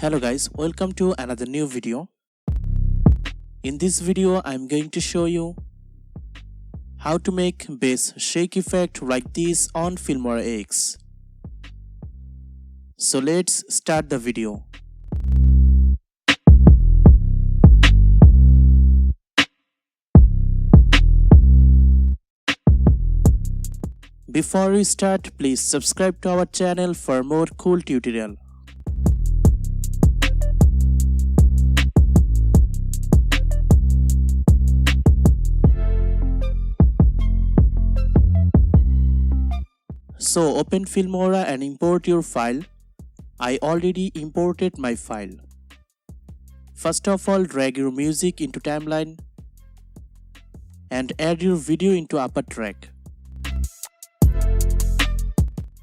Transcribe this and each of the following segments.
Hello guys, welcome to another new video. In this video, I'm going to show you how to make bass shake effect like this on Filmora X. So let's start the video. Before we start, please subscribe to our channel for more cool tutorial. So open Filmora and import your file. I already imported my file. First of all, drag your music into timeline and add your video into upper track.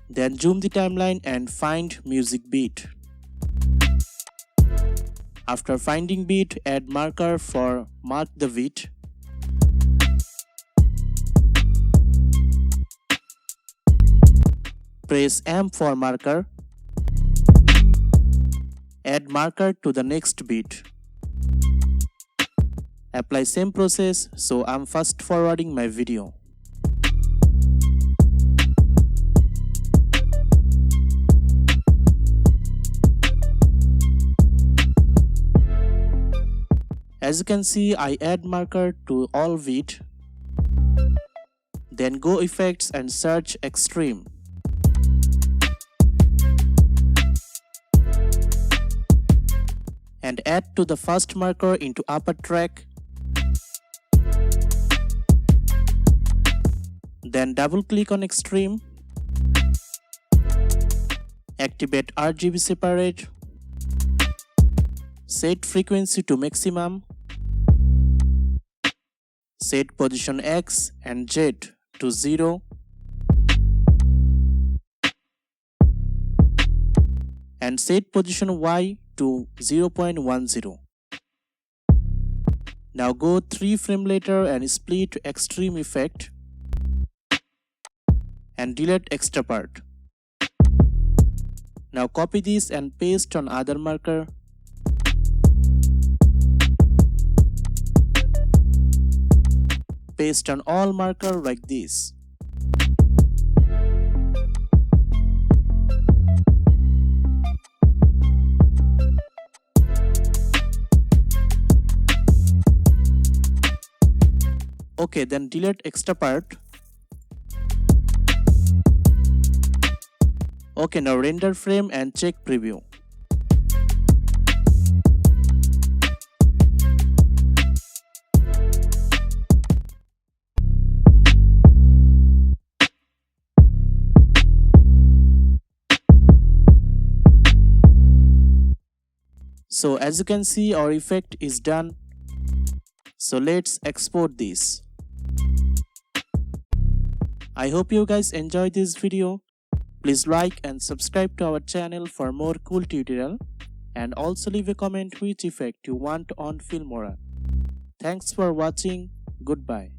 Then zoom the timeline and find music beat. After finding beat, add marker for mark the beat. Press M for marker. Add marker to the next beat. Apply same process, so I'm fast forwarding my video. As you can see, I add marker to all beat. Then go effects and search extreme. And add to the first marker into upper track. Then double click on extreme. Activate RGB separate. Set frequency to maximum. Set position X and Z to 0. And set position Y to 0.10. Now go 3 frames later and split extreme effect and delete extra part. Now copy this and paste on other marker. Paste on all marker like this. Okay, then delete extra part. Okay, now render frame and check preview. So as you can see, our effect is done. So let's export this. I hope you guys enjoyed this video. Please like and subscribe to our channel for more cool tutorial, and also leave a comment which effect you want on Filmora. Thanks for watching. Goodbye.